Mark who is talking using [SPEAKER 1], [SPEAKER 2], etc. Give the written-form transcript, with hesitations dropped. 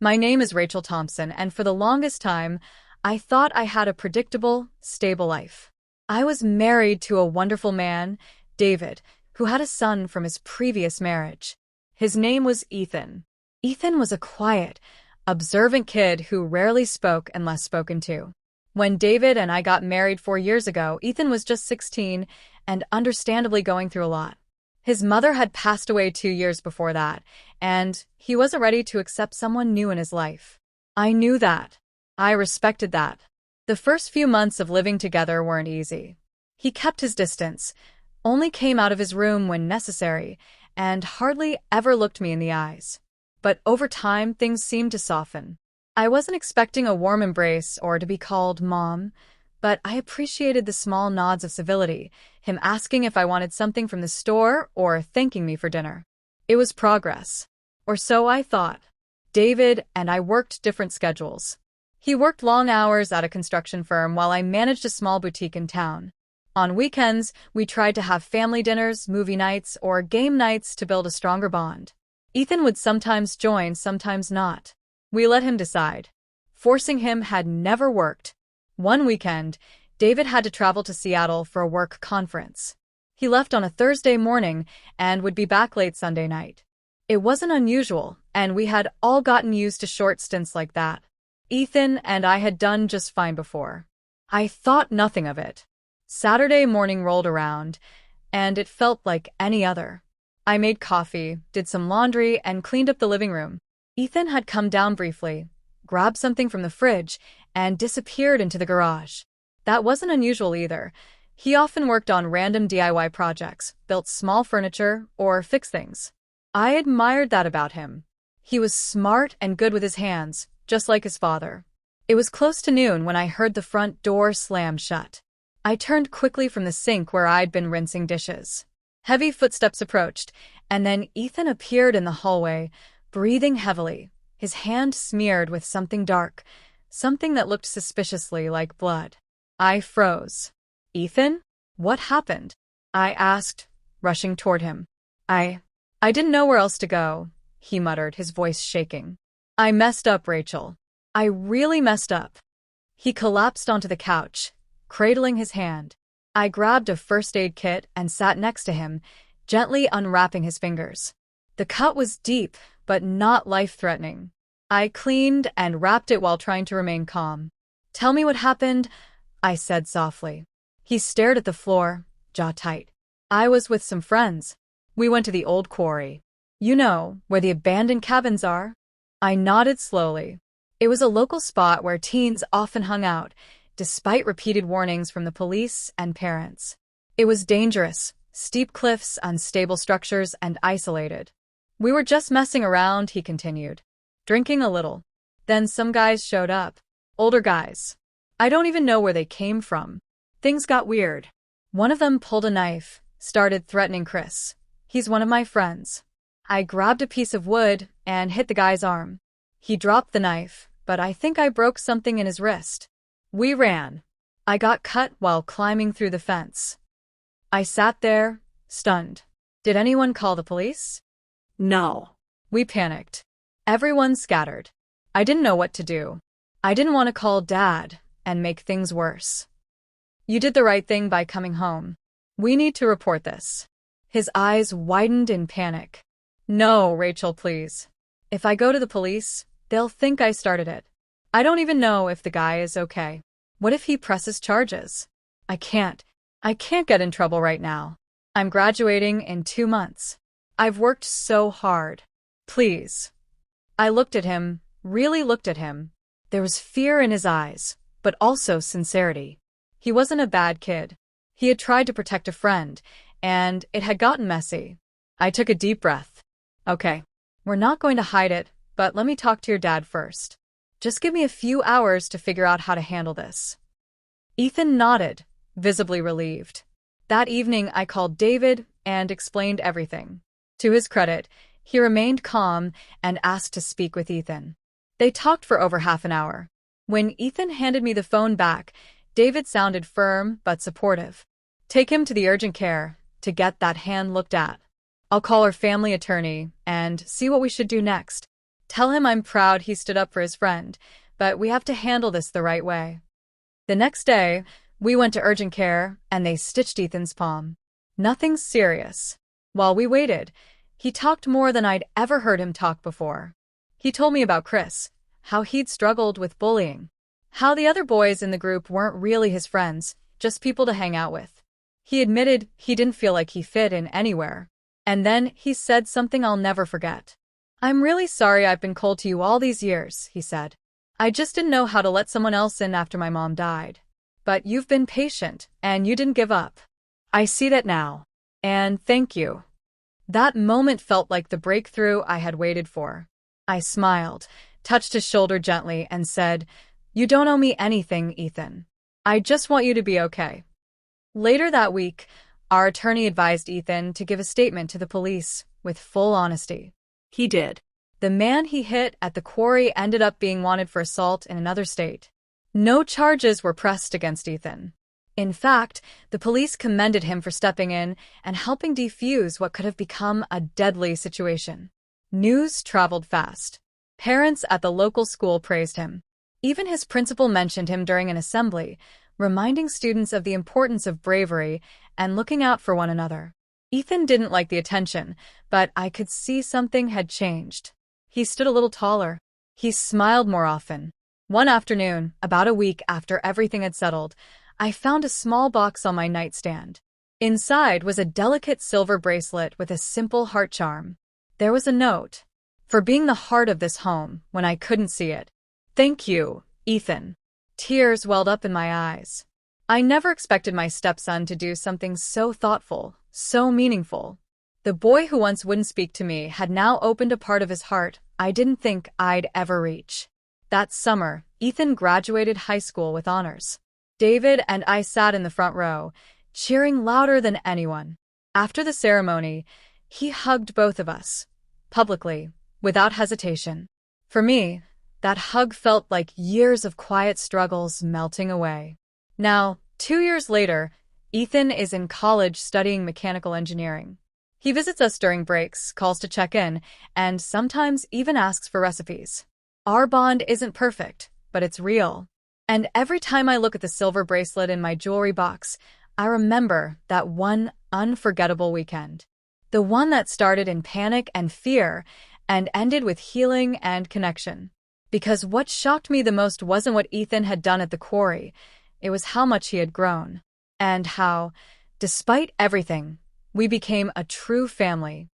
[SPEAKER 1] My name is Rachel Thompson, and for the longest time, I thought I had a predictable, stable life. I was married to a wonderful man, David, who had a son from his previous marriage. His name was Ethan. Ethan was a quiet, observant kid who rarely spoke unless spoken to. When David and I got married 4 years ago, Ethan was just 16 and understandably going through a lot. His mother had passed away 2 years before that, and he wasn't ready to accept someone new in his life. I knew that. I respected that. The first few months of living together weren't easy. He kept his distance, only came out of his room when necessary, and hardly ever looked me in the eyes. But over time, things seemed to soften. I wasn't expecting a warm embrace or to be called Mom, but I appreciated the small nods of civility, him asking if I wanted something from the store or thanking me for dinner. It was progress. Or so I thought. David and I worked different schedules. He worked long hours at a construction firm while I managed a small boutique in town. On weekends, we tried to have family dinners, movie nights, or game nights to build a stronger bond. Ethan would sometimes join, sometimes not. We let him decide. Forcing him had never worked. One weekend, David had to travel to Seattle for a work conference. He left on a Thursday morning and would be back late Sunday night. It wasn't unusual, and we had all gotten used to short stints like that. Ethan and I had done just fine before. I thought nothing of it. Saturday morning rolled around, and it felt like any other. I made coffee, did some laundry, and cleaned up the living room. Ethan had come down briefly, grabbed something from the fridge, and disappeared into the garage. That wasn't unusual either. He often worked on random DIY projects, built small furniture, or fixed things. I admired that about him. He was smart and good with his hands, just like his father. It was close to noon when I heard the front door slam shut. I turned quickly from the sink where I'd been rinsing dishes. Heavy footsteps approached, and then Ethan appeared in the hallway, breathing heavily, his hand smeared with something dark, something that looked suspiciously like blood. I froze. Ethan? What happened? I asked, rushing toward him. I didn't know where else to go, he muttered, his voice shaking. I messed up, Rachel. I really messed up. He collapsed onto the couch, cradling his hand. I grabbed a first aid kit and sat next to him, gently unwrapping his fingers. The cut was deep, but not life-threatening. I cleaned and wrapped it while trying to remain calm. Tell me what happened, I said softly. He stared at the floor, jaw tight. I was with some friends. We went to the old quarry. You know, where the abandoned cabins are? I nodded slowly. It was a local spot where teens often hung out, despite repeated warnings from the police and parents. It was dangerous, steep cliffs, unstable structures, and isolated. We were just messing around, he continued, drinking a little. Then some guys showed up. Older guys. I don't even know where they came from. Things got weird. One of them pulled a knife, started threatening Chris. He's one of my friends. I grabbed a piece of wood and hit the guy's arm. He dropped the knife, but I think I broke something in his wrist. We ran. I got cut while climbing through the fence. I sat there, stunned. Did anyone call the police? No. We panicked. Everyone scattered. I didn't know what to do. I didn't want to call Dad and make things worse. You did the right thing by coming home. We need to report this. His eyes widened in panic. No, Rachel, please. If I go to the police, they'll think I started it. I don't even know if the guy is okay. What if he presses charges? I can't get in trouble right now. I'm graduating in 2 months. I've worked so hard. Please. I looked at him, really looked at him. There was fear in his eyes, but also sincerity. He wasn't a bad kid. He had tried to protect a friend, and it had gotten messy. I took a deep breath. Okay, we're not going to hide it, but let me talk to your dad first. Just give me a few hours to figure out how to handle this. Ethan nodded, visibly relieved. That evening, I called David and explained everything. To his credit, he remained calm and asked to speak with Ethan. They talked for over half an hour. When Ethan handed me the phone back, David sounded firm but supportive. Take him to the urgent care to get that hand looked at. I'll call our family attorney and see what we should do next. Tell him I'm proud he stood up for his friend, but we have to handle this the right way." The next day, we went to urgent care, and they stitched Ethan's palm. Nothing serious. While we waited, he talked more than I'd ever heard him talk before. He told me about Chris, how he'd struggled with bullying, how the other boys in the group weren't really his friends, just people to hang out with. He admitted he didn't feel like he fit in anywhere. And then he said something I'll never forget. "I'm really sorry I've been cold to you all these years," he said. "I just didn't know how to let someone else in after my mom died. But you've been patient, and you didn't give up. I see that now. And thank you." That moment felt like the breakthrough I had waited for. I smiled, touched his shoulder gently, and said, "You don't owe me anything, Ethan. I just want you to be okay." Later that week, our attorney advised Ethan to give a statement to the police with full honesty. He did. The man he hit at the quarry ended up being wanted for assault in another state. No charges were pressed against Ethan. In fact, the police commended him for stepping in and helping defuse what could have become a deadly situation. News traveled fast. Parents at the local school praised him. Even his principal mentioned him during an assembly, reminding students of the importance of bravery and looking out for one another. Ethan didn't like the attention, but I could see something had changed. He stood a little taller. He smiled more often. One afternoon, about a week after everything had settled, I found a small box on my nightstand. Inside was a delicate silver bracelet with a simple heart charm. There was a note. "For being the heart of this home when I couldn't see it. Thank you, Ethan." Tears welled up in my eyes. I never expected my stepson to do something so thoughtful, so meaningful. The boy who once wouldn't speak to me had now opened a part of his heart I didn't think I'd ever reach. That summer, Ethan graduated high school with honors. David and I sat in the front row, cheering louder than anyone. After the ceremony, he hugged both of us, publicly, without hesitation. For me, that hug felt like years of quiet struggles melting away. Now, 2 years later, Ethan is in college studying mechanical engineering. He visits us during breaks, calls to check in, and sometimes even asks for recipes. Our bond isn't perfect, but it's real. And every time I look at the silver bracelet in my jewelry box, I remember that one unforgettable weekend. The one that started in panic and fear and ended with healing and connection. Because what shocked me the most wasn't what Ethan had done at the quarry, it was how much he had grown. And how, despite everything, we became a true family.